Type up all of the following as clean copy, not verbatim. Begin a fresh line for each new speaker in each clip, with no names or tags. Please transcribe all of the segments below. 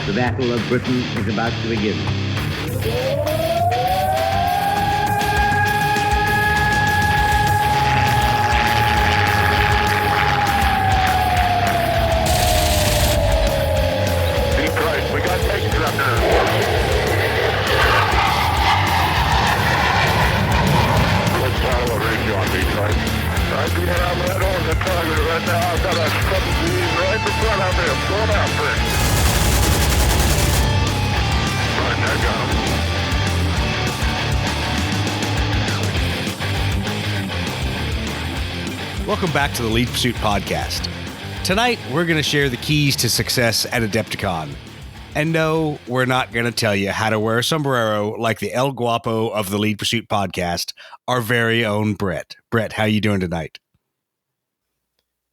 The Battle of Britain is about to begin.
Deep right, we got tanks up there. Let's follow a range on deep right. I'm right on the target right now. I've got a couple right in front of me. I'm going after it. Right, I got him.
Welcome back to the Lead Pursuit Podcast. Tonight, we're going to share the keys to success at Adepticon. And no, we're not going to tell you how to wear a sombrero like the El Guapo of the Lead Pursuit Podcast, our very own Brett. Brett, how you doing tonight?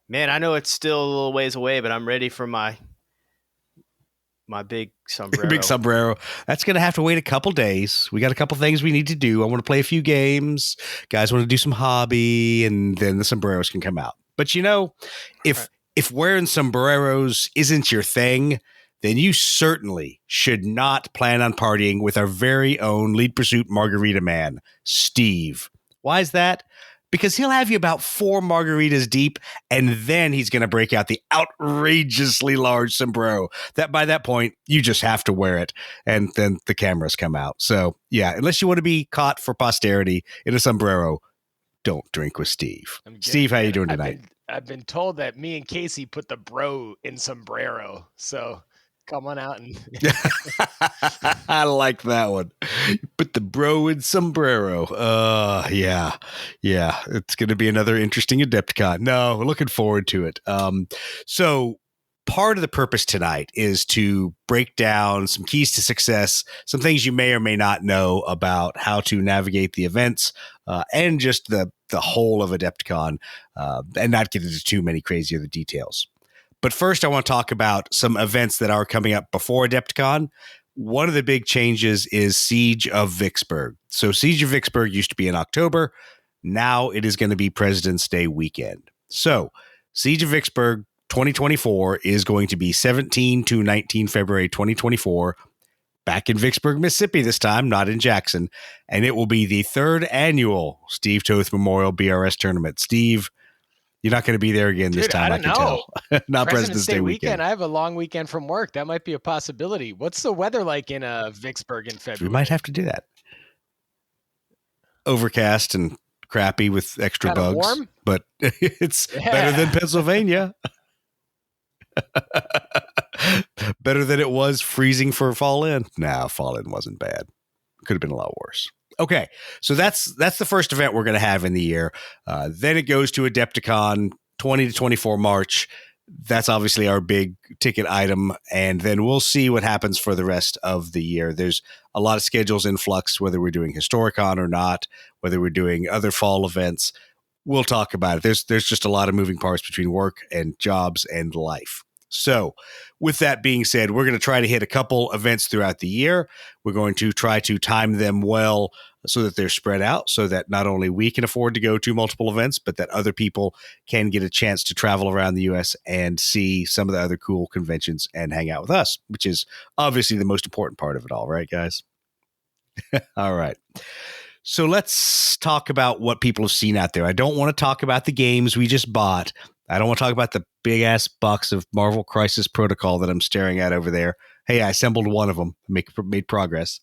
Man, I know it's still a little ways away, but I'm ready for my big sombrero.
Big sombrero. That's going to have to wait a couple days. We got a couple things we need to do. I want to play a few games. Guys want to do some hobby, and then the sombreros can come out. But you know, if wearing sombreros isn't your thing, then you certainly should not plan on partying with our very own Lead Pursuit Margarita Man, Steve. Why is that? Because he'll have you about 4 margaritas deep, and then he's going to break out the outrageously large sombrero that by that point, you just have to wear it, and then the cameras come out. So, yeah, unless you want to be caught for posterity in a sombrero, don't drink with Steve. Steve, how you doing tonight?
I've been told that me and Casey put the bro in sombrero, so come on out and
I like that one. Put the bro in sombrero. Yeah. It's going to be another interesting Adepticon. No, looking forward to it. So part of the purpose tonight is to break down some keys to success, some things you may or may not know about how to navigate the events, and just the whole of Adepticon, and not get into too many crazy other details. But first, I want to talk about some events that are coming up before Adepticon. One of the big changes is Siege of Vicksburg. So Siege of Vicksburg used to be in October. Now it is going to be President's Day weekend. So Siege of Vicksburg 2024 is going to be 17 to 19 February 2024, back in Vicksburg, Mississippi this time, not in Jackson. And it will be the 3rd annual Steve Toth Memorial BRS Tournament. Steve, you're not going to be there again this time, I can tell. Not President's Day weekend.
I have a long weekend from work. That might be a possibility. What's the weather like in Vicksburg in February?
We might have to do that. Overcast and crappy with extra
Kinda
bugs.
warm?
But it's better than Pennsylvania. Better than it was freezing for fall in. Nah, fall in wasn't bad. Could have been a lot worse. Okay, so that's the first event we're going to have in the year. Then it goes to Adepticon, 20 to 24 March. That's obviously our big ticket item, and then we'll see what happens for the rest of the year. There's a lot of schedules in flux, whether we're doing Historicon or not, whether we're doing other fall events. We'll talk about it. There's just a lot of moving parts between work and jobs and life. So with that being said, we're going to try to hit a couple events throughout the year. We're going to try to time them well so that they're spread out, so that not only we can afford to go to multiple events, but that other people can get a chance to travel around the U.S. and see some of the other cool conventions and hang out with us, which is obviously the most important part of it all, right, guys? All right. So let's talk about what people have seen out there. I don't want to talk about the games we just bought. I don't want to talk about the big-ass box of Marvel Crisis Protocol that I'm staring at over there. Hey, I assembled one of them, made progress.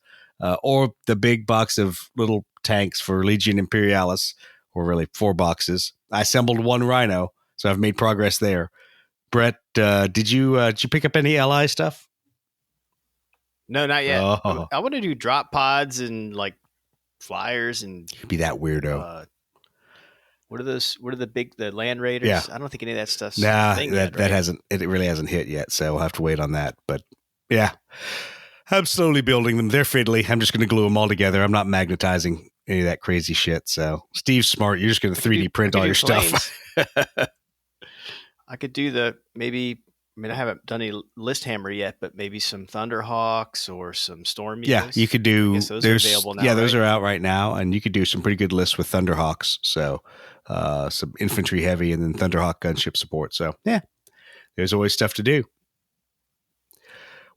Or the big box of little tanks for Legion Imperialis, or really 4 boxes. I assembled 1 Rhino, so I've made progress there. Brett, did you pick up any LI stuff?
No, not yet.
Oh.
I want to do drop pods and like flyers and
Be that weirdo.
What are those? What are the Land Raiders?
Yeah.
I don't think any of that stuff's
Nah,
a thing
that
yet, right?
hasn't. It really hasn't hit yet, so we'll have to wait on that. But yeah, I'm slowly building them. They're fiddly. I'm just going to glue them all together. I'm not magnetizing any of that crazy shit. So Steve's smart. You're just going to 3D print all your stuff.
I could do I haven't done any list hammer yet, but maybe some Thunderhawks or some Storm Eagles.
Yeah, you could do.
Those are available now.
Yeah, those
right?
are out right now, and you could do some pretty good lists with Thunderhawks. So some infantry heavy and then Thunderhawk gunship support. So yeah, there's always stuff to do.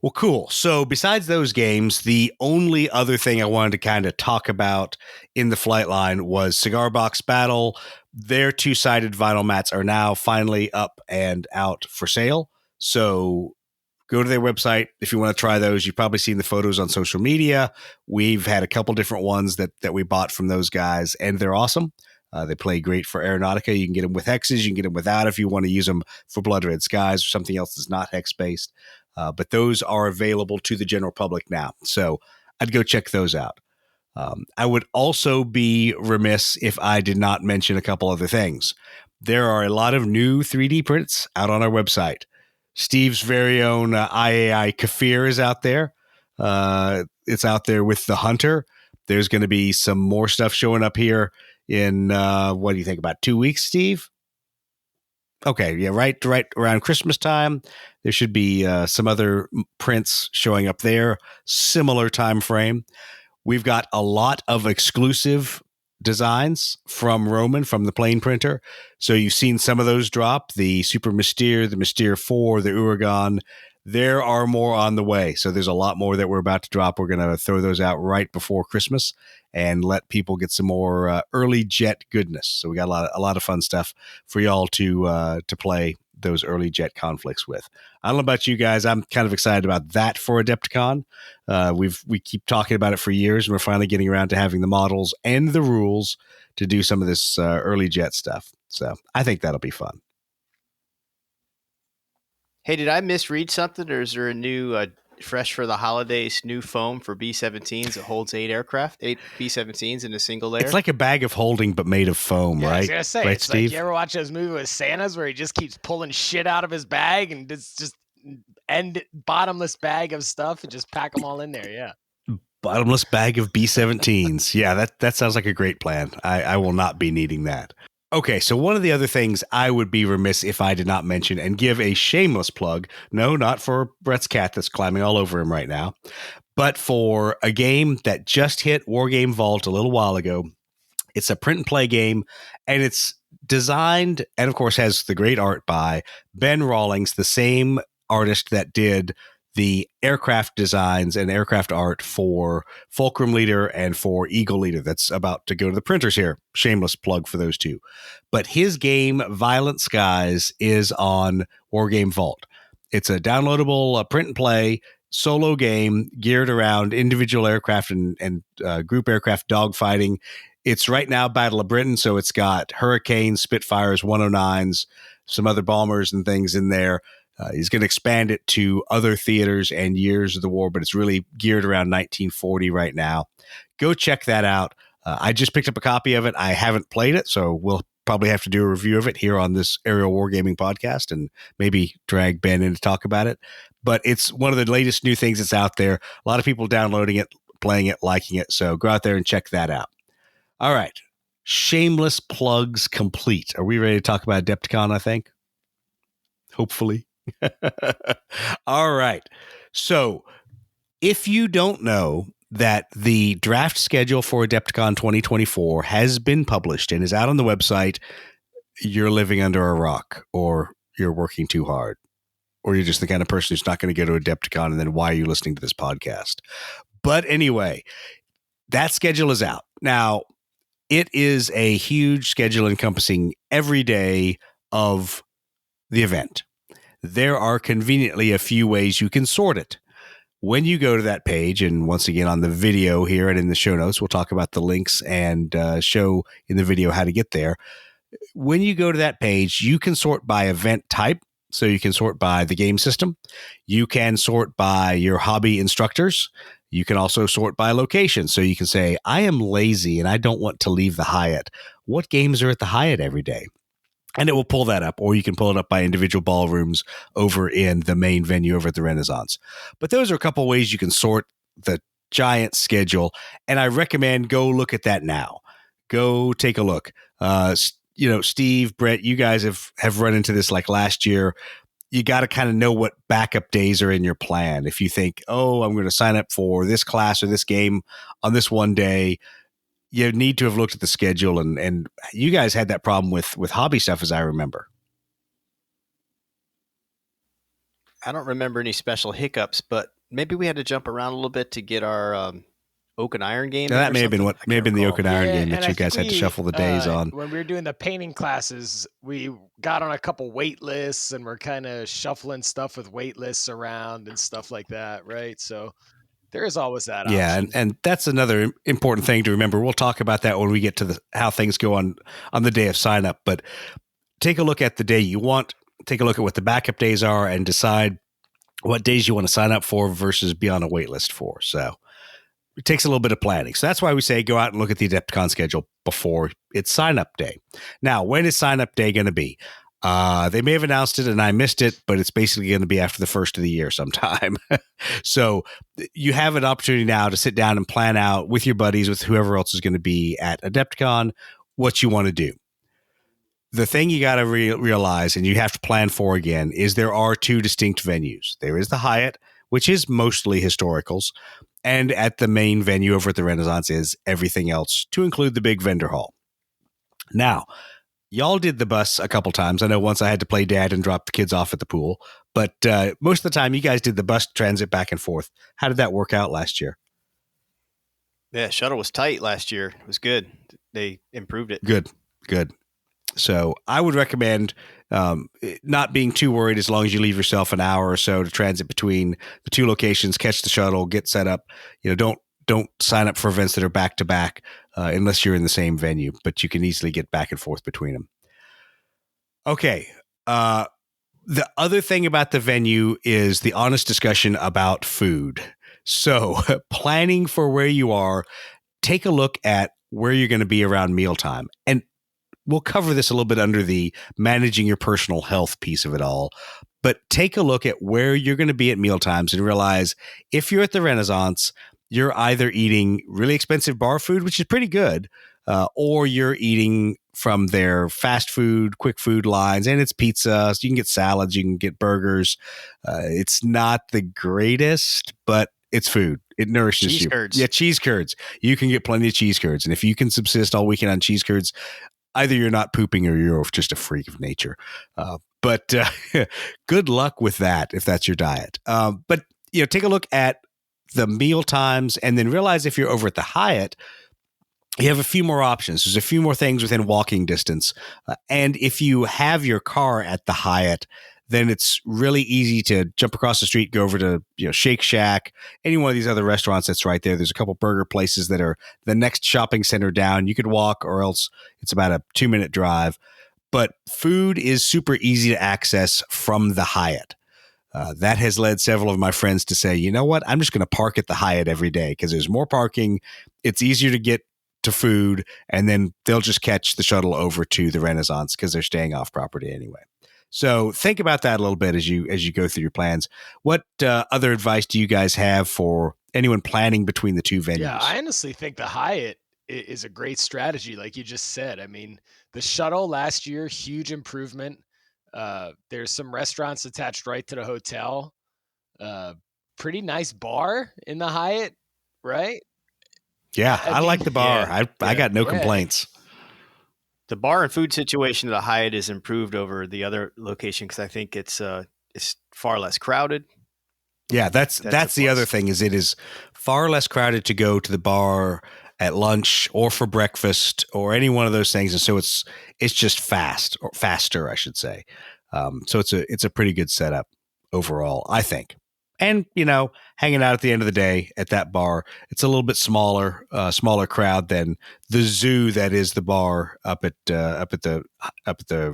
Well, cool. So besides those games, the only other thing I wanted to kind of talk about in the flight line was Cigar Box Battle. Their two-sided vinyl mats are now finally up and out for sale. So go to their website if you want to try those. You've probably seen the photos on social media. We've had a couple different ones that we bought from those guys, and they're awesome. They play great for Aeronautica. You can get them with hexes. You can get them without if you want to use them for Blood Red Skies or something else that's not hex-based. But those are available to the general public now. So I'd go check those out. I would also be remiss if I did not mention a couple other things. There are a lot of new 3D prints out on our website. Steve's very own IAI Kafir is out there. It's out there with the Hunter. There's going to be some more stuff showing up here in, what do you think, about 2 weeks, Steve? Okay, yeah, right around Christmas time. There should be some other prints showing up there, similar time frame. We've got a lot of exclusive designs from Roman, from the plane printer. So you've seen some of those drop, the Super Mystere, the Mystere 4, the Uragan. There are more on the way. So there's a lot more that we're about to drop. We're going to throw those out right before Christmas and let people get some more early jet goodness. So we got a lot of fun stuff for y'all to play those early jet conflicts with. I don't know about you guys. I'm kind of excited about that for Adepticon. We keep talking about it for years, and we're finally getting around to having the models and the rules to do some of this early jet stuff. So I think that'll be fun.
Hey, did I misread something, or is there a new, fresh for the holidays, new foam for B-17s that holds 8 B-17s in a single layer?
It's like a bag of holding, but made of foam,
Yeah,
right?
I was gonna say,
right,
it's
Steve?
like, you ever watch those movies with Santa's where he just keeps pulling shit out of his bag and it's just bottomless bag of stuff and just pack them all in there? Yeah.
Bottomless bag of B-17s. Yeah, that sounds like a great plan. I will not be needing that. Okay, so one of the other things I would be remiss if I did not mention and give a shameless plug, no, not for Brett's cat that's climbing all over him right now, but for a game that just hit Wargame Vault a little while ago. It's a print and play game, and it's designed and, of course, has the great art by Ben Rawlings, the same artist that did the aircraft designs and aircraft art for Fulcrum Leader and for Eagle Leader. That's about to go to the printers here. Shameless plug for those two. But his game, Violent Skies, is on Wargame Vault. It's a downloadable print and play solo game geared around individual aircraft and group aircraft dogfighting. It's right now Battle of Britain, so it's got Hurricanes, Spitfires, 109s, some other bombers and things in there. He's going to expand it to other theaters and years of the war, but it's really geared around 1940 right now. Go check that out. I just picked up a copy of it. I haven't played it, so we'll probably have to do a review of it here on this Aerial Wargaming podcast and maybe drag Ben in to talk about it. But it's one of the latest new things that's out there. A lot of people downloading it, playing it, liking it. So go out there and check that out. All right. Shameless plugs complete. Are we ready to talk about Adepticon, I think? Hopefully. All right. So if you don't know that the draft schedule for Adepticon 2024 has been published and is out on the website, you're living under a rock, or you're working too hard, or you're just the kind of person who's not going to go to Adepticon, and then why are you listening to this podcast? But anyway, that schedule is out. Now, it is a huge schedule encompassing every day of the event. There are conveniently a few ways you can sort it. When you go to that page, and once again on the video here and in the show notes, we'll talk about the links and show in the video how to get there. When you go to that page, you can sort by event type. So you can sort by the game system. You can sort by your hobby instructors. You can also sort by location. So you can say, I am lazy and I don't want to leave the Hyatt. What games are at the Hyatt every day? And it will pull that up, or you can pull it up by individual ballrooms over in the main venue over at the Renaissance. But those are a couple ways you can sort the giant schedule, and I recommend go look at that now. Go take a look. Steve, Brett, you guys have run into this like last year. You got to kind of know what backup days are in your plan. If you think, oh, I'm going to sign up for this class or this game on this one day, you need to have looked at the schedule, and you guys had that problem with hobby stuff, as I remember.
I don't remember any special hiccups, but maybe we had to jump around a little bit to get our Oak and Iron game.
Now,
in
that
or
may have been
something.
what
I
may have
can't
been the
recall.
Oak and Iron game
and
that
I
you
think
guys had to shuffle the days on.
When we were doing the painting classes, we got on a couple wait lists and we're kind of shuffling stuff with wait lists around and stuff like that, right? So there is always that
Yeah,
option.
and that's another important thing to remember. We'll talk about that when we get to the how things go on the day of sign up. But take a look at the day you want. Take a look at what the backup days are, and decide what days you want to sign up for versus be on a wait list for. So it takes a little bit of planning. So that's why we say go out and look at the Adepticon schedule before it's sign up day. Now, when is sign up day going to be? They may have announced it and I missed it, but it's basically going to be after the first of the year sometime. So you have an opportunity now to sit down and plan out with your buddies, with whoever else is going to be at Adepticon, what you want to do. The thing you got to realize, and you have to plan for again, is there are two distinct venues. There is the Hyatt, which is mostly historicals, and at the main venue over at the Renaissance is everything else, to include the big vendor hall. Now, y'all did the bus a couple times. I know once I had to play dad and drop the kids off at the pool, but most of the time you guys did the bus transit back and forth. How did that work out last year?
Yeah, shuttle was tight last year. It was good. They improved it.
Good. So I would recommend not being too worried as long as you leave yourself an hour or so to transit between the two locations, catch the shuttle, get set up. Don't sign up for events that are back to back unless you're in the same venue, but you can easily get back and forth between them. Okay. The other thing about the venue is the honest discussion about food. So planning for where you are, take a look at where you're going to be around mealtime. And we'll cover this a little bit under the managing your personal health piece of it all. But take a look at where you're going to be at mealtimes and realize if you're at the Renaissance, you're either eating really expensive bar food, which is pretty good, or you're eating from their fast food, quick food lines, and it's pizza. So you can get salads, you can get burgers. It's not the greatest, but it's food. It nourishes
Cheese
you.
curds.
Yeah, cheese curds. You can get plenty of cheese curds. And if you can subsist all weekend on cheese curds, either you're not pooping or you're just a freak of nature. But good luck with that if that's your diet. But take a look at the meal times and then realize if you're over at the Hyatt, you have a few more options. There's a few more things within walking distance. And if you have your car at the Hyatt, then it's really easy to jump across the street, go over to Shake Shack, any one of these other restaurants that's right there. There's a couple burger places that are the next shopping center down. You could walk, or else it's about a 2-minute drive. But food is super easy to access from the Hyatt. That has led several of my friends to say, you know what, I'm just going to park at the Hyatt every day because there's more parking. It's easier to get to food, and then they'll just catch the shuttle over to the Renaissance because they're staying off property anyway. So think about that a little bit as you go through your plans. What other advice do you guys have for anyone planning between the two venues?
Yeah, I honestly think the Hyatt is a great strategy, like you just said. I mean, the shuttle last year, huge improvement. There's some restaurants attached right to the hotel. Pretty nice bar in the Hyatt, right?
Yeah, I like the bar.
Yeah,
I got no complaints.
The bar and food situation at the Hyatt is improved over the other location because I think it's far less crowded.
Yeah, that's the other thing is it is far less crowded to go to the bar at lunch or for breakfast or any one of those things, and so it's just faster, I should say. So it's a pretty good setup overall, I think. And hanging out at the end of the day at that bar, it's a little bit smaller crowd than the zoo that is the bar up at the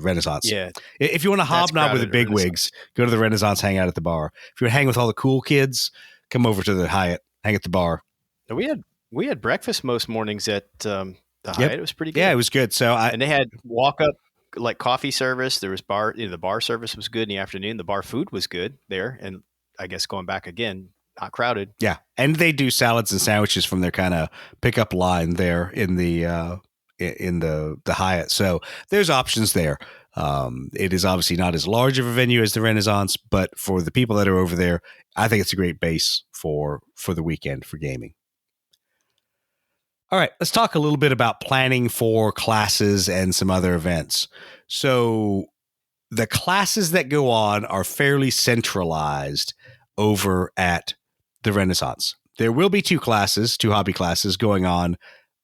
Renaissance.
Yeah,
if you want to hobnob with the bigwigs, go to the Renaissance, hang out at the bar. If you want to hang with all the cool kids, come over to the Hyatt, hang at the bar.
We had breakfast most mornings at the Hyatt. It was pretty good.
Yeah, it was good. So
and they had walk up like coffee service. There was bar. The bar service was good in the afternoon. The bar food was good there, and I guess going back again, not crowded.
Yeah, and they do salads and sandwiches from their kind of pickup line there in the Hyatt. So there's options there. It is obviously not as large of a venue as the Renaissance, but for the people that are over there, I think it's a great base for the weekend for gaming. All right, let's talk a little bit about planning for classes and some other events. So the classes that go on are fairly centralized over at the Renaissance. There will be two hobby classes going on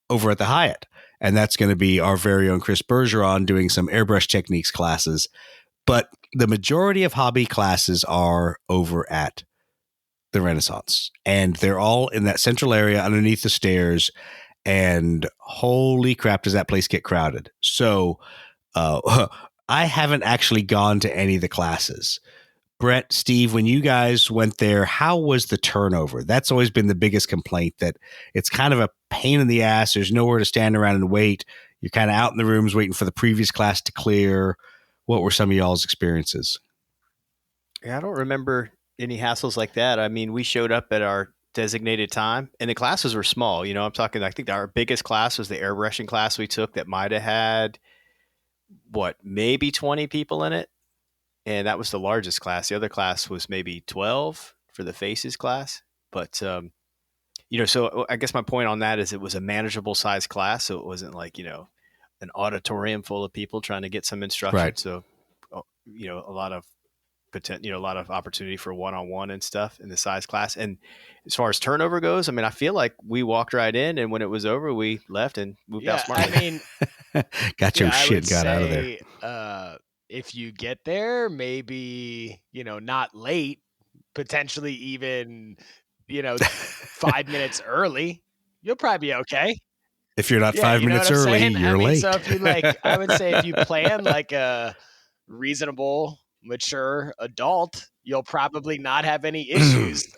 over at the Hyatt. And that's going to be our very own Chris Bergeron doing some airbrush techniques classes. But the majority of hobby classes are over at the Renaissance. And they're all in that central area underneath the stairs. And holy crap, does that place get crowded. So I haven't actually gone to any of the classes. Brett, Steve, when you guys went there, how was the turnover? That's always been the biggest complaint, that it's kind of a pain in the ass. There's nowhere to stand around and wait. You're kind of out in the rooms waiting for the previous class to clear. What were some of y'all's experiences?
Yeah, I don't remember any hassles like that. I mean, we showed up at our designated time and the classes were small. You know, I'm talking, I think our biggest class was the airbrushing class we took that might have had, maybe 20 people in it. And that was the largest class. The other class was maybe 12 for the faces class. But, so I guess my point on that is it was a manageable size class. So it wasn't like, an auditorium full of people trying to get some instruction.
Right.
So, a lot of potential, a lot of opportunity for one-on-one and stuff in the size class. And as far as turnover goes, I mean, I feel like we walked right in, and when it was over, we left and moved out smartly.
I mean,
got your shit got out of there.
If you get there, maybe, not late, potentially even, 5 minutes early, you'll probably be okay.
If you're not 5 minutes early, you're late.
So if you I would say if you plan like a reasonable, mature adult, you'll probably not have any issues.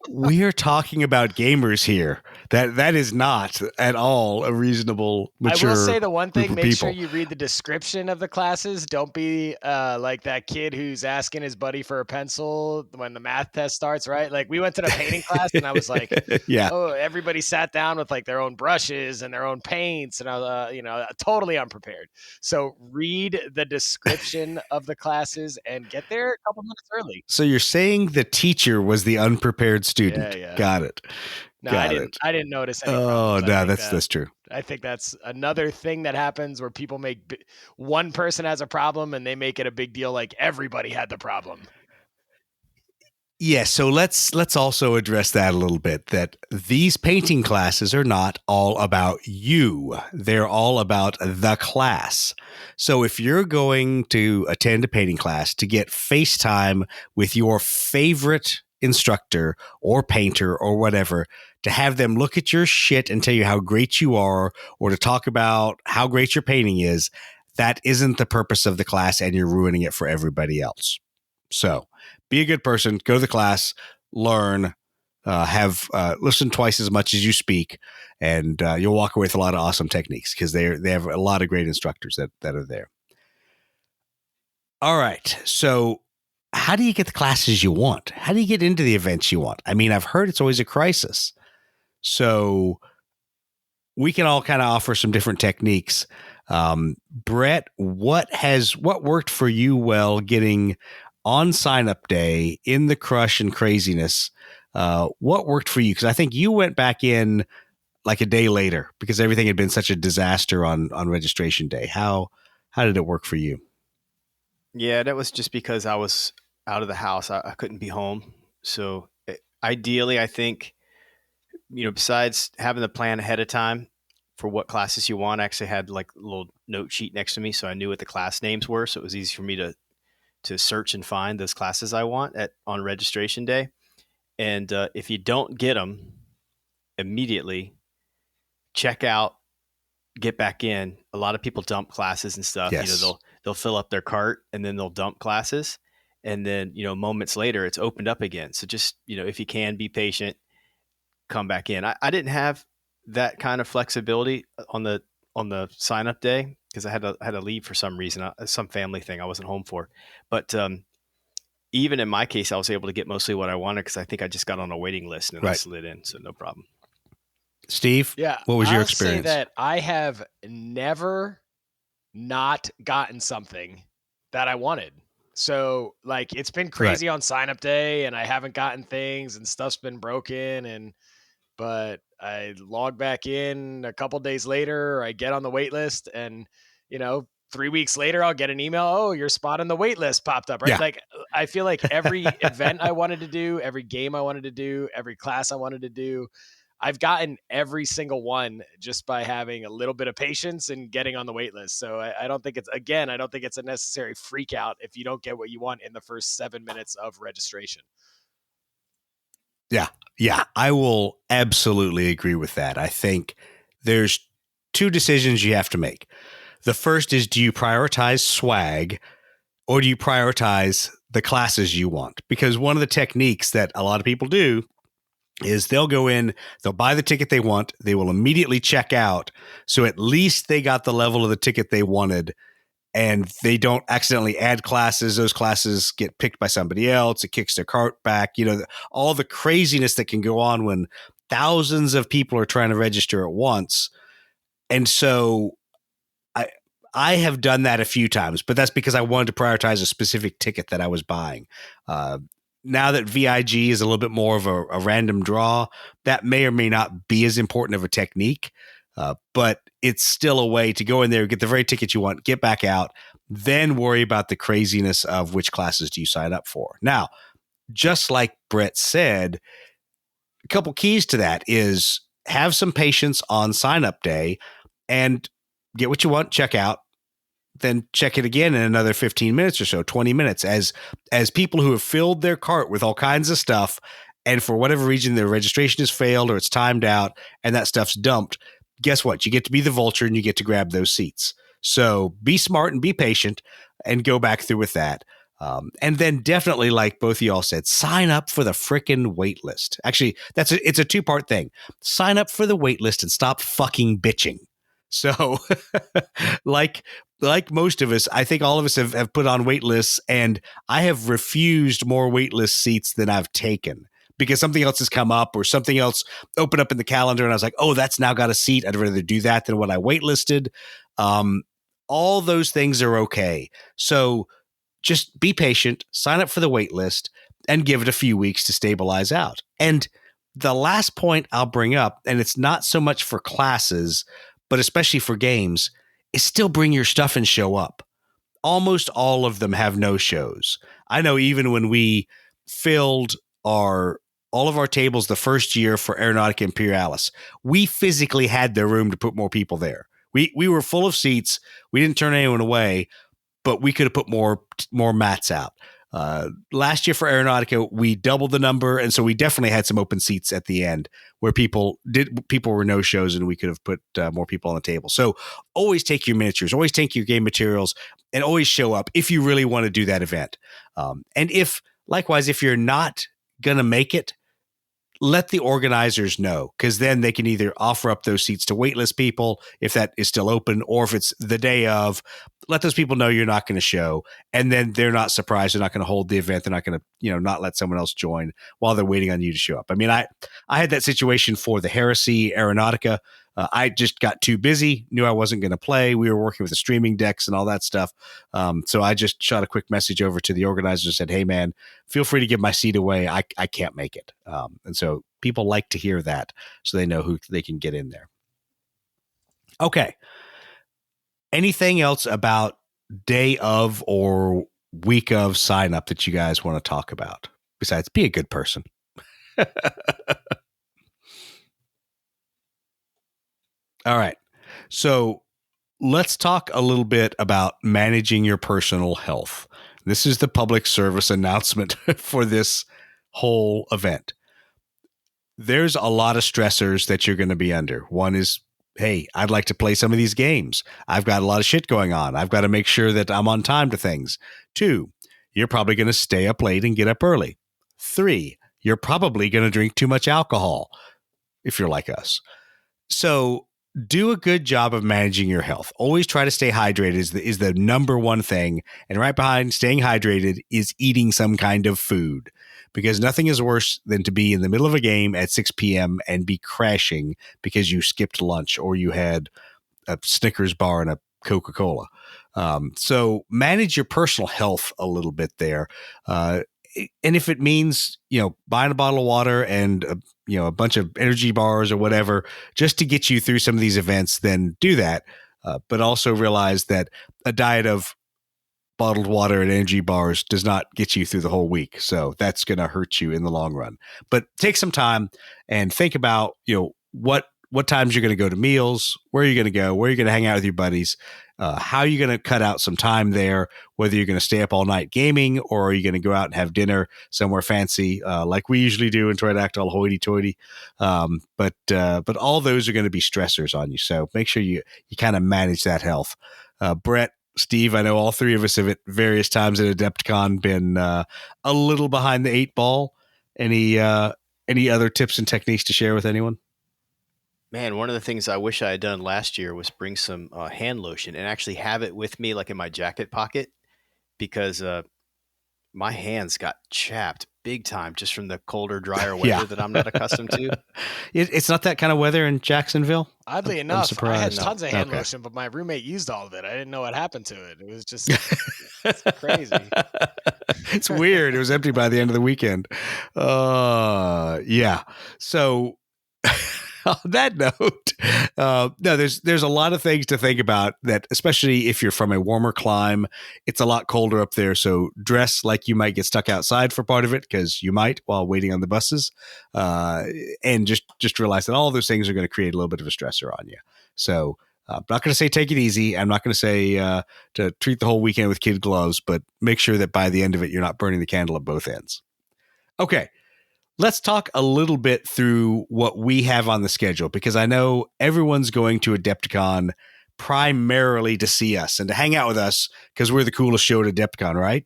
We are talking about gamers here. That is not at all a reasonable, mature.
I will say the one thing: make sure
people.
you read the description of the classes. Don't be like that kid who's asking his buddy for a pencil when the math test starts. Right? Like we went to the painting class, and I was like,
"Yeah,
oh, everybody sat down with like their own brushes and their own paints, and I was, totally unprepared. So read the description of the classes and get there a couple minutes early.
So you're saying the teacher was the unprepared student?
Yeah.
Got it.
No,
Got
I didn't notice any
Oh,
problems.
no, that's true.
I think that's another thing that happens where people one person has a problem and they make it a big deal, like everybody had the problem.
Yeah, so let's also address that a little bit, that these painting classes are not all about you. They're all about the class. So if you're going to attend a painting class to get FaceTime with your favorite instructor or painter or whatever, to have them look at your shit and tell you how great you are, or to talk about how great your painting is, that isn't the purpose of the class, and you're ruining it for everybody else. So be a good person, go to the class, learn, listen twice as much as you speak, and you'll walk away with a lot of awesome techniques, because they have a lot of great instructors that are there. All right. So how do you get the classes you want? How do you get into the events you want? I mean, I've heard it's always a crisis. So we can all kind of offer some different techniques. Brett, what worked for you well getting on sign-up day in the crush and craziness? What worked for you? Because I think you went back in like a day later because everything had been such a disaster on registration day. How did it work for you?
Yeah, that was just because I was out of the house. I couldn't be home. So ideally, I think, besides having the plan ahead of time for what classes you want, I actually had like a little note sheet next to me, so I knew what the class names were. So it was easy for me to search and find those classes I want on registration day. And if you don't get them immediately, check out, get back in. A lot of people dump classes and stuff.
Yes.
They'll fill up their cart and then they'll dump classes. And then, moments later, it's opened up again. So just, if you can, be patient, come back in. I didn't have that kind of flexibility on the sign up day because I had to leave for some reason, some family thing I wasn't home for. But even in my case, I was able to get mostly what I wanted because I think I just got on a waiting list and I slid in. So no problem.
Steve,
yeah,
what was your
I'll
experience?
Say that I have never not gotten something that I wanted. So like it's been crazy on sign up day and I haven't gotten things and stuff's been broken but I log back in a couple days later, I get on the wait list and, 3 weeks later, I'll get an email. Oh, your spot on the wait list popped up, right?
Yeah.
Like, I feel like every event I wanted to do, every game I wanted to do, every class I wanted to do, I've gotten every single one just by having a little bit of patience and getting on the wait list. So I don't think it's a necessary freak out if you don't get what you want in the first 7 minutes of registration.
Yeah, I will absolutely agree with that. I think there's two decisions you have to make. The first is, do you prioritize swag or do you prioritize the classes you want? Because one of the techniques that a lot of people do is they'll go in, they'll buy the ticket they want, they will immediately check out. So at least they got the level of the ticket they wanted, and they don't accidentally add classes. Those classes get picked by somebody else. It kicks their cart back. All the craziness that can go on when thousands of people are trying to register at once. And so I have done that a few times, but that's because I wanted to prioritize a specific ticket that I was buying. Now that VIG is a little bit more of a random draw, that may or may not be as important of a technique, but it's still a way to go in there, get the very ticket you want, get back out, then worry about the craziness of which classes do you sign up for. Now, just like Brett said, a couple keys to that is have some patience on sign-up day and get what you want, check out, then check it again in another 15 minutes or so, 20 minutes, as people who have filled their cart with all kinds of stuff, and for whatever reason their registration has failed or it's timed out and that stuff's dumped, guess what? You get to be the vulture and you get to grab those seats. So be smart and be patient and go back through with that. And then definitely, like both of y'all said, sign up for the frickin' wait list. Actually, it's a two-part thing. Sign up for the wait list and stop fucking bitching. So like most of us, I think all of us have put on wait lists, and I have refused more wait list seats than I've taken because something else has come up or something else opened up in the calendar. And I was like, oh, that's now got a seat. I'd rather do that than what I wait listed. All those things are okay. So just be patient, sign up for the wait list, and give it a few weeks to stabilize out. And the last point I'll bring up, and it's not so much for classes, but especially for games, is still bring your stuff and show up. Almost all of them have no shows. I know even when we filled all of our tables the first year for Aeronautica Imperialis, we physically had the room to put more people there. We were full of seats. We didn't turn anyone away, but we could have put more mats out. Last year for Aeronautica, we doubled the number, and so we definitely had some open seats at the end where people were no shows, and we could have put more people on the table. So always take your miniatures, always take your game materials, and always show up if you really want to do that event. And if you're not gonna make it, let the organizers know, because then they can either offer up those seats to waitlist people if that is still open, or if it's the day of, let those people know you're not going to show, and then they're not surprised. They're not going to hold the event. They're not going to, not let someone else join while they're waiting on you to show up. I mean, I had that situation for the Heresy Aeronautica. I just got too busy, knew I wasn't going to play. We were working with the streaming decks and all that stuff. So I just shot a quick message over to the organizer and said, hey, man, feel free to give my seat away. I can't make it. And so people like to hear that so they know who they can get in there. Okay. Anything else about day of or week of sign up that you guys want to talk about besides be a good person? All right. So let's talk a little bit about managing your personal health. This is the public service announcement for this whole event. There's a lot of stressors that you're going to be under. One is, hey, I'd like to play some of these games. I've got a lot of shit going on. I've got to make sure that I'm on time to things. 2, you're probably going to stay up late and get up early. 3, you're probably going to drink too much alcohol if you're like us. So do a good job of managing your health. Always try to stay hydrated is the number one thing. And right behind staying hydrated is eating some kind of food, because nothing is worse than to be in the middle of a game at 6 p.m. and be crashing because you skipped lunch or you had a Snickers bar and a Coca-Cola. So manage your personal health a little bit there. And if it means, buying a bottle of water and a bunch of energy bars or whatever, just to get you through some of these events, then do that. but also realize that a diet of bottled water and energy bars does not get you through the whole week. So that's going to hurt you in the long run. But take some time and think about, what times you're going to go to meals, where you're going to go, where you're going to hang out with your buddies, how you're going to cut out some time there, whether you're going to stay up all night gaming or are you going to go out and have dinner somewhere fancy like we usually do and try to act all hoity-toity. But all those are going to be stressors on you. So make sure you kind of manage that health. Brett, Steve, I know all three of us have at various times at Adepticon been a little behind the 8 ball. Any other tips and techniques to share with anyone?
Man, one of the things I wish I had done last year was bring some hand lotion and actually have it with me, like in my jacket pocket, because my hands got chapped big time just from the colder, drier weather that I'm not accustomed to.
It's not that kind of weather in Jacksonville.
Oddly
I'm
enough, I had
surprised.
tons of hand
Okay.
lotion, but my roommate used all of it. I didn't know what happened to it. It was just it's crazy.
It's weird. It was empty by the end of the weekend. Yeah. So on that note, no, there's a lot of things to think about that, especially if you're from a warmer clime, it's a lot colder up there. So dress like you might get stuck outside for part of it, because you might while waiting on the buses, and just realize that all of those things are going to create a little bit of a stressor on you. So I'm not going to say take it easy. I'm not going to say to treat the whole weekend with kid gloves, but make sure that by the end of it, you're not burning the candle at both ends. Okay. Let's talk a little bit through what we have on the schedule, because I know everyone's going to Adepticon primarily to see us and to hang out with us because we're the coolest show at Adepticon, right?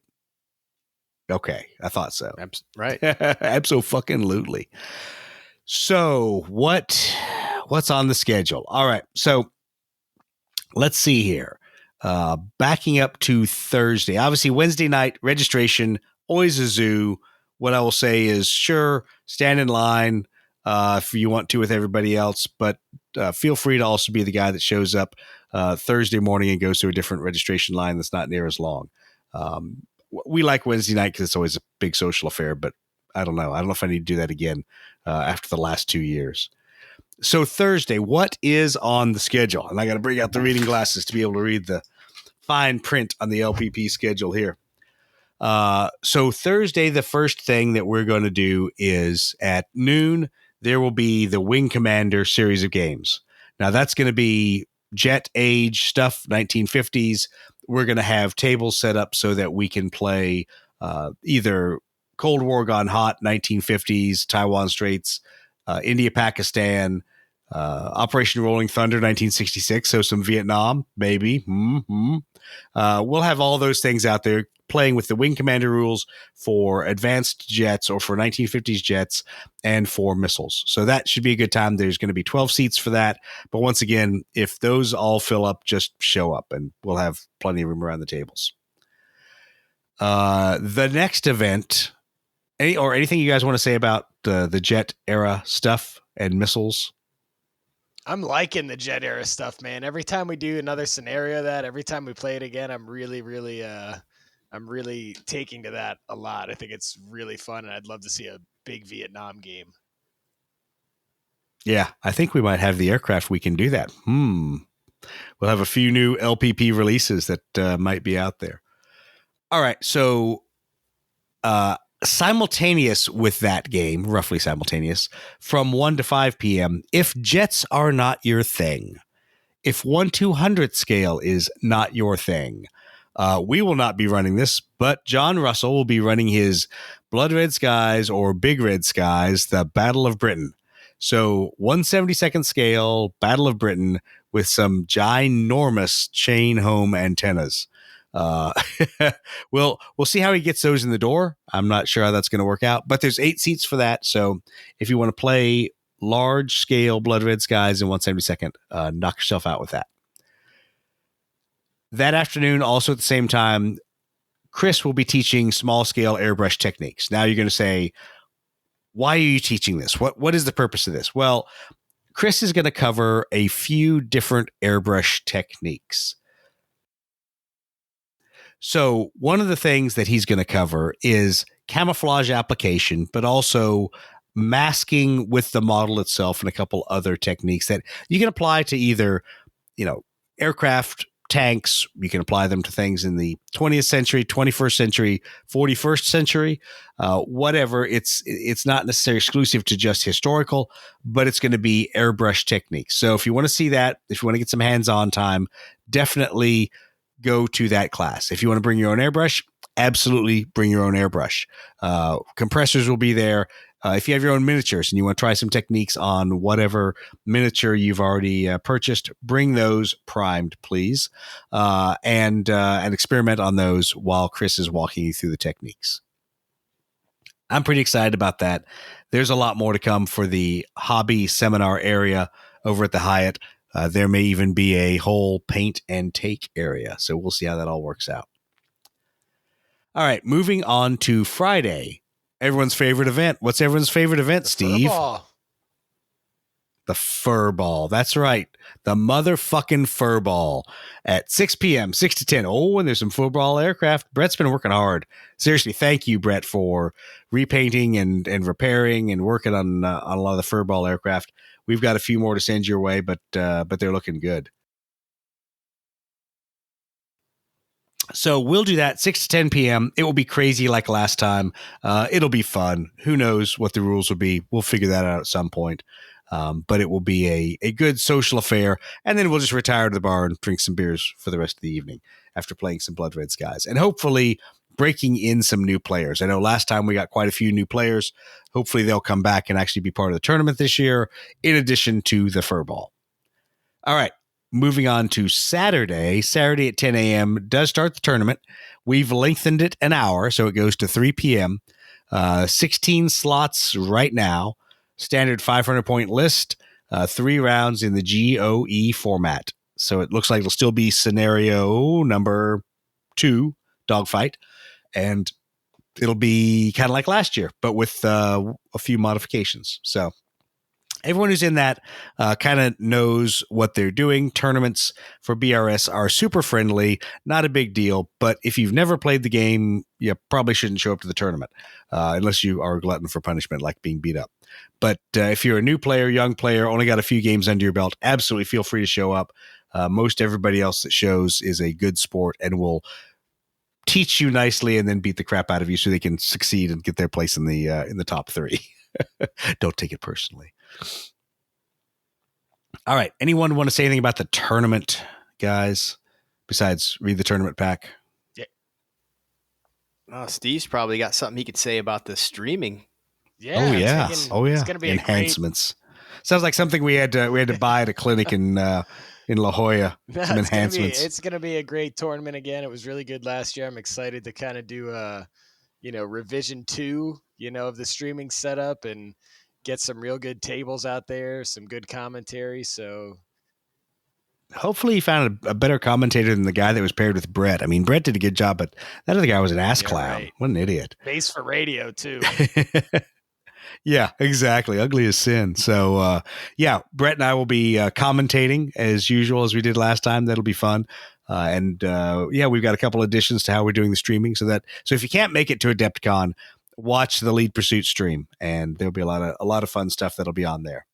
Okay, I thought so.
Right.
Abso-fucking-lutely. So what's on the schedule? All right, so let's see here. Backing up to Thursday. Obviously, Wednesday night registration, always a zoo. What I will say is, sure, stand in line if you want to with everybody else, but feel free to also be the guy that shows up Thursday morning and goes to a different registration line that's not near as long. We like Wednesday night because it's always a big social affair, but I don't know. I don't know if I need to do that again after the last 2 years. So Thursday, what is on the schedule? And I got to bring out the reading glasses to be able to read the fine print on the LPP schedule here. So Thursday, the first thing that we're going to do is at noon, there will be the Wing Commander series of games. Now that's going to be Jet Age stuff, 1950s. We're going to have tables set up so that we can play either Cold War Gone Hot, 1950s, Taiwan Straits, India, Pakistan, Operation Rolling Thunder, 1966. So some Vietnam, maybe. We'll have all those things out there, playing with the Wing Commander rules for advanced jets or for 1950s jets and for missiles. So that should be a good time. There's going to be 12 seats for that. But once again, if those all fill up, just show up and we'll have plenty of room around the tables. The next event, anything you guys want to say about the jet era stuff and missiles?
I'm liking the jet era stuff, man. Every time we do another scenario, every time we play it again, I'm really taking to that a lot. I think it's really fun, and I'd love to see a big Vietnam game.
Yeah, I think we might have the aircraft we can do that. We'll have a few new LPP releases that might be out there. All right, so simultaneous with that game, roughly simultaneous, from 1 to 5 p.m., if jets are not your thing, if 1/200th scale is not your thing, we will not be running this, but John Russell will be running his Blood Red Skies or Big Red Skies, the Battle of Britain. So 1/72nd scale Battle of Britain with some ginormous chain home antennas. We'll see how he gets those in the door. I'm not sure how that's going to work out, but there's 8 seats for that. So if you want to play large scale Blood Red Skies in 1/72nd, knock yourself out with that. That afternoon, also at the same time, Chris will be teaching small scale airbrush techniques. Now you're going to say, why are you teaching this? What is the purpose of this? Well, Chris is going to cover a few different airbrush techniques. So one of the things that he's going to cover is camouflage application, but also masking with the model itself and a couple other techniques that you can apply to either, aircraft, tanks. You can apply them to things in the 20th century, 21st century, 41st century, whatever. It's not necessarily exclusive to just historical, but it's going to be airbrush techniques. So if you want to see that, if you want to get some hands-on time, definitely go to that class. If you want to bring your own airbrush, absolutely bring your own airbrush. Compressors will be there. If you have your own miniatures and you want to try some techniques on whatever miniature you've already purchased, bring those primed, please, and experiment on those while Chris is walking you through the techniques. I'm pretty excited about that. There's a lot more to come for the hobby seminar area over at the Hyatt. There may even be a whole paint and take area, so we'll see how that all works out. All right, moving on to Friday. Everyone's favorite event. What's everyone's favorite event, Steve? The Fur Ball. That's right. The motherfucking Fur Ball at 6 p.m., 6 to 10. Oh, and there's some football aircraft. Brett's been working hard. Seriously, thank you, Brett, for repainting and repairing and working on a lot of the Fur Ball aircraft. We've got a few more to send your way, but they're looking good. So we'll do that 6 to 10 p.m. It will be crazy like last time. It'll be fun. Who knows what the rules will be? We'll figure that out at some point. But it will be a good social affair. And then we'll just retire to the bar and drink some beers for the rest of the evening after playing some Blood Red Skies. And hopefully breaking in some new players. I know last time we got quite a few new players. Hopefully they'll come back and actually be part of the tournament this year, in addition to the Fur Ball. All right. Moving on to Saturday. Saturday at 10 a.m. does start the tournament. We've lengthened it an hour, so it goes to 3 p.m. 16 slots right now. Standard 500-point list. 3 rounds in the GOE format. So it looks like it'll still be scenario number 2, dogfight. And it'll be kind of like last year, but with a few modifications. So everyone who's in that kind of knows what they're doing. Tournaments for BRS are super friendly, not a big deal. But if you've never played the game, you probably shouldn't show up to the tournament unless you are a glutton for punishment, like being beat up. But if you're a new player, young player, only got a few games under your belt, absolutely feel free to show up. Most everybody else that shows is a good sport and will teach you nicely and then beat the crap out of you so they can succeed and get their place in the top 3. Don't take it personally. All right. Anyone want to say anything about the tournament, guys, besides read the tournament pack?
Yeah. Oh, Steve's probably got something he could say about the streaming.
Yeah.
It's going to be enhancements. Sounds like something we had to buy at a clinic in La Jolla.
No,
some enhancements.
It's going to be a great tournament again. It was really good last year. I'm excited to kind of do revision 2, of the streaming setup and get some real good tables out there, some good commentary. So
hopefully you found a better commentator than the guy that was paired with Brett. I mean, Brett did a good job, but that other guy was an ass clown. Right. What an idiot.
Base for radio too.
Yeah, exactly. Ugly as sin. So Brett and I will be commentating as usual, as we did last time. That'll be fun. We've got a couple additions to how we're doing the streaming so if you can't make it to Adepticon, watch the Lead Pursuit stream, and there'll be a lot of fun stuff that'll be on there.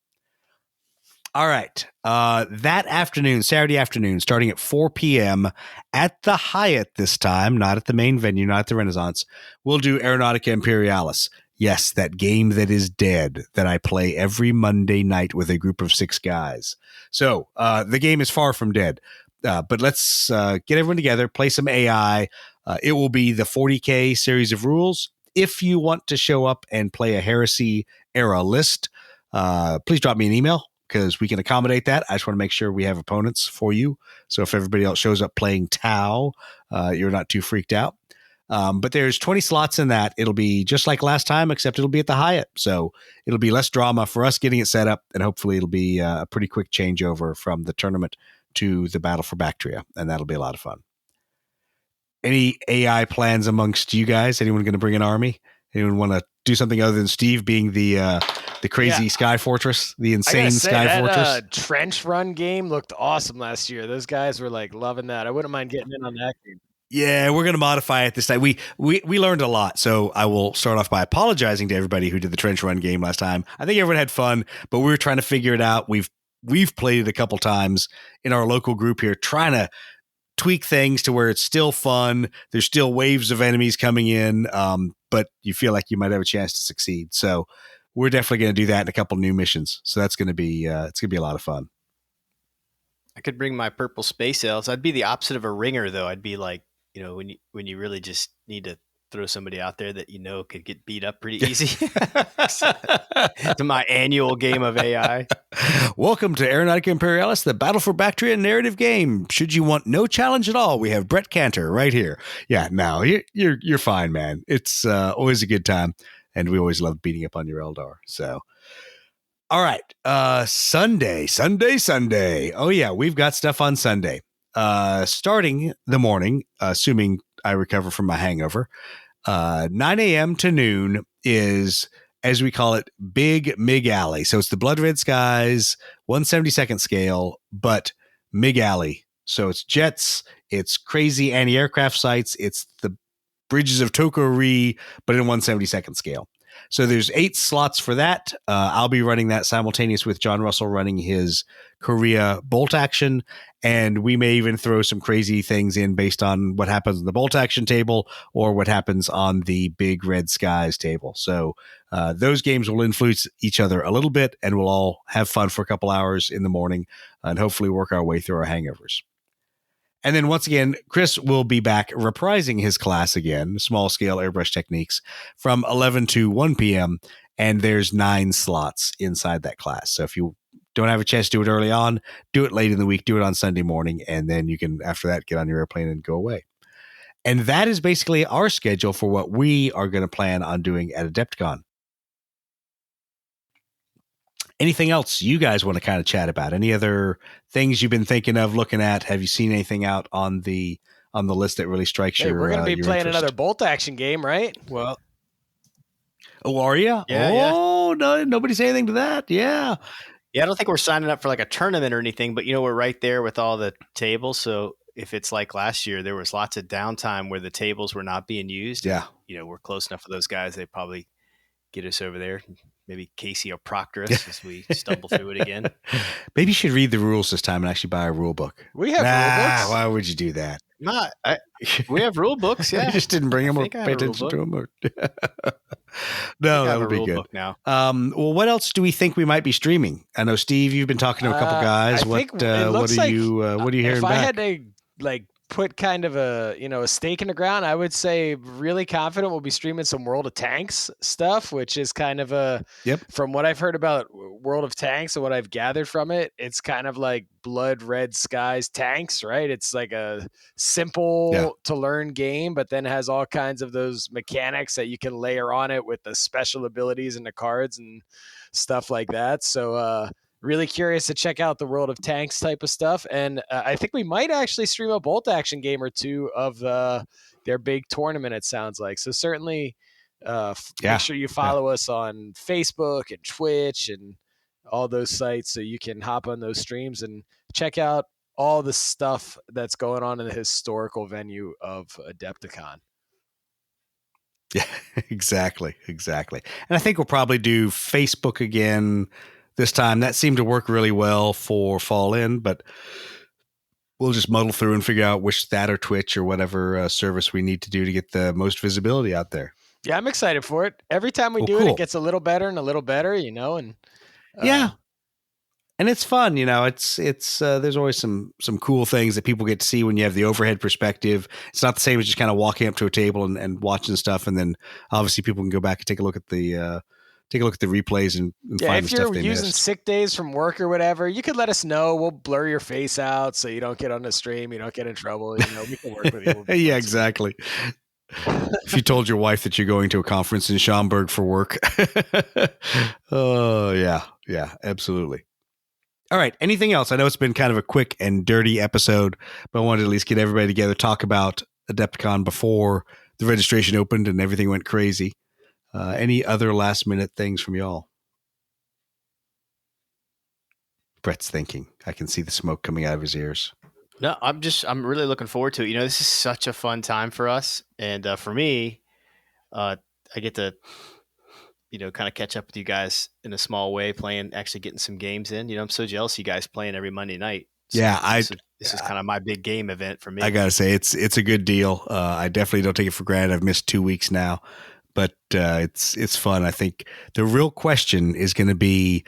All right. That afternoon, Saturday afternoon, starting at 4 p.m. at the Hyatt this time, not at the main venue, not at the Renaissance, we'll do Aeronautica Imperialis. Yes, that game that is dead that I play every Monday night with a group of 6 guys. So the game is far from dead. But let's get everyone together, play some AI. It will be the 40K series of rules. If you want to show up and play a Heresy era list, please drop me an email because we can accommodate that. I just want to make sure we have opponents for you. So if everybody else shows up playing Tau, you're not too freaked out. But there's 20 slots in that. It'll be just like last time, except it'll be at the Hyatt. So it'll be less drama for us getting it set up. And hopefully it'll be a pretty quick changeover from the tournament to the Battle for Bactria. And that'll be a lot of fun. Any AI plans amongst you guys? Anyone going to bring an army? Anyone want to do something other than Steve being the crazy Sky Fortress, the insane Sky Fortress?
Trench run game looked awesome last year. Those guys were like loving that. I wouldn't mind getting in on that game.
Yeah, we're going to modify it this time. We learned a lot, so I will start off by apologizing to everybody who did the trench run game last time. I think everyone had fun, but we were trying to figure it out. We've we've played it a couple times in our local group here, trying to tweak things to where it's still fun. There's still waves of enemies coming in, but you feel like you might have a chance to succeed. So we're definitely going to do that in a couple new missions. So that's going to be it's going to be a lot of fun.
I could bring my purple space elves. I'd be the opposite of a ringer, though. I'd be like, when you really just need to throw somebody out there that could get beat up pretty easy. To my annual game of AI.
Welcome to Aeronautica Imperialis, the Battle for Bactria narrative game. Should you want no challenge at all, we have Brett Cantor right here. Yeah, no, you're fine, man. It's always a good time, and we always love beating up on your Eldar. So, all right, Sunday. Oh yeah, we've got stuff on Sunday. Starting the morning, assuming I recover from my hangover, 9 a.m. to noon is, as we call it, Big MiG Alley. So it's the Blood Red Skies, 1/72nd scale, but MiG Alley. So it's jets, it's crazy anti-aircraft sights, it's the bridges of Tokori, but in 1/72nd scale. So there's 8 slots for that. I'll be running that simultaneous with John Russell running his Korea bolt action. And we may even throw some crazy things in based on what happens on the bolt action table or what happens on the Big Red Skies table. So those games will influence each other a little bit, and we'll all have fun for a couple hours in the morning and hopefully work our way through our hangovers. And then once again, Chris will be back reprising his class again, small scale airbrush techniques, from 11 to 1 p.m. And there's 9 slots inside that class. So if you don't have a chance to do it early on, do it late in the week, do it on Sunday morning, and then you can, after that, get on your airplane and go away. And that is basically our schedule for what we are going to plan on doing at Adepticon. Anything else you guys want to kind of chat about? Any other things you've been thinking of, looking at? Have you seen anything out on the list that really strikes your?
We're going to be playing
interest?
another bolt action game, right?
Well,
oh, are you?
Yeah.
No, nobody say anything to that. Yeah.
Yeah, I don't think we're signing up for like a tournament or anything, but we're right there with all the tables. So if it's like last year, there was lots of downtime where the tables were not being used.
Yeah.
We're close enough for those guys. They probably get us over there. Maybe Casey or proctor us as we stumble through it again.
Maybe you should read the rules this time and actually buy a rule book.
We have rule books.
Why would you do that?
We have rule books. Yeah,
you just didn't bring them or pay attention to them. No, that would be good.
Now,
well, what else do we think we might be streaming? I know, Steve, you've been talking to a couple guys. What are you hearing
if
back?
I had to put kind of a stake in the ground, I would say really confident we'll be streaming some World of Tanks stuff, which is kind of from what I've heard about World of Tanks and what I've gathered from it, it's kind of like Blood Red Skies tanks, right? It's like a simple to learn game, but then has all kinds of those mechanics that you can layer on it with the special abilities and the cards and stuff like that. So really curious to check out the World of Tanks type of stuff. And I think we might actually stream a bolt action game or two of their big tournament, it sounds like. So certainly make sure you follow us on Facebook and Twitch and all those sites so you can hop on those streams and check out all the stuff that's going on in the historical venue of Adepticon.
Yeah, exactly. And I think we'll probably do Facebook again this time. That seemed to work really well for Fall In, but we'll just muddle through and figure out which that or Twitch or whatever service we need to do to get the most visibility out there.
Yeah, I'm excited for it. Every time we do it gets a little better and a little better, and
and it's fun, it's there's always some cool things that people get to see when you have the overhead perspective. It's not the same as just kind of walking up to a table and watching stuff, and then obviously people can go back and take a look at the replays and find the stuff they missed.
If you're using sick days from work or whatever, you could let us know. We'll blur your face out so you don't get on the stream. You don't get in trouble. We can work with you.
Yeah, exactly. If you told your wife that you're going to a conference in Schaumburg for work. Oh, yeah, absolutely. All right. Anything else? I know it's been kind of a quick and dirty episode, but I wanted to at least get everybody together, talk about Adepticon before the registration opened and everything went crazy. Any other last minute things from y'all? Brett's thinking. I can see the smoke coming out of his ears.
No, I'm really looking forward to it. This is such a fun time for us. And for me, I get to kind of catch up with you guys in a small way, actually getting some games in. I'm so jealous of you guys playing every Monday night. So
Yeah,
this is kind of my big game event for me.
I gotta say it's a good deal. I definitely don't take it for granted. I've missed 2 weeks now, but it's fun. I think the real question is going to be: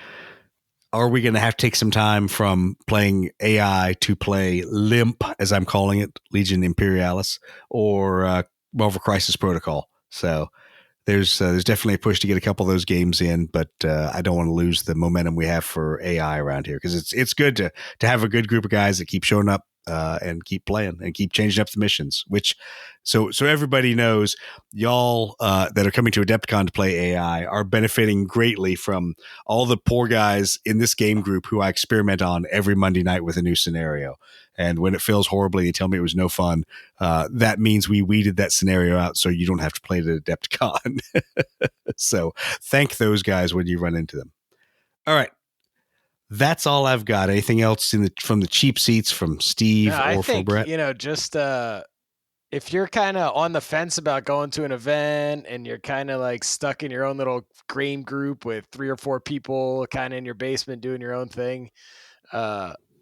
are we going to have to take some time from playing AI to play Limp, as I'm calling it, Legion Imperialis, or Marvel Crisis Protocol? So there's definitely a push to get a couple of those games in, but I don't want to lose the momentum we have for AI around here, because it's good to have a good group of guys that keep showing up and keep playing and keep changing up the missions. Which so everybody knows, y'all that are coming to Adepticon to play AI are benefiting greatly from all the poor guys in this game group who I experiment on every Monday night with a new scenario. And when it fails horribly, they tell me it was no fun. That means we weeded that scenario out so you don't have to play it at Adepticon. So thank those guys when you run into them. All right. That's all I've got. Anything else from the cheap seats from Steve or from Brett?
Just if you're kind of on the fence about going to an event and you're kind of like stuck in your own little game group with 3 or 4 people kind of in your basement doing your own thing,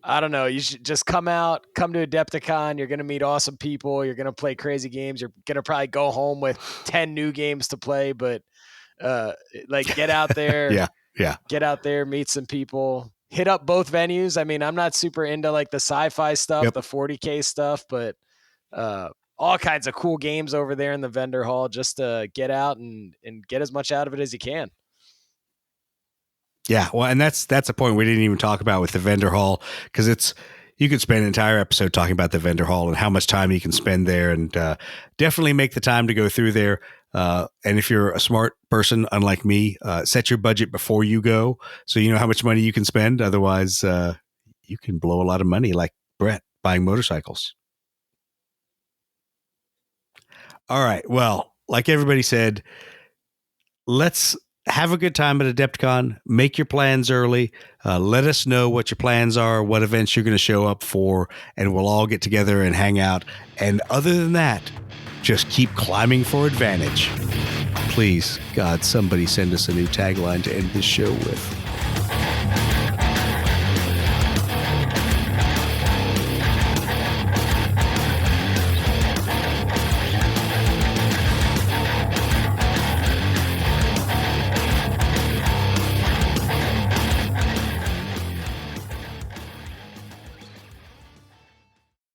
I don't know. You should just come to Adepticon. You're going to meet awesome people. You're going to play crazy games. You're going to probably go home with 10 new games to play, but get out there.
Yeah.
Get out there, meet some people, hit up both venues. I mean, I'm not super into like the sci-fi stuff, the 40K stuff, but all kinds of cool games over there in the vendor hall. Just to get out and get as much out of it as you can.
Yeah, well, and that's a point we didn't even talk about with the vendor hall, because you could spend an entire episode talking about the vendor hall and how much time you can spend there, and definitely make the time to go through there. And if you're a smart person, unlike me, set your budget before you go, so you know how much money you can spend. Otherwise, you can blow a lot of money, like Brett buying motorcycles. All right, well, like everybody said, let's have a good time at Adepticon. Make your plans early. Let us know what your plans are, what events you're going to show up for, and we'll all get together and hang out. And other than that, just keep climbing for advantage. Please, God, somebody send us a new tagline to end this show with.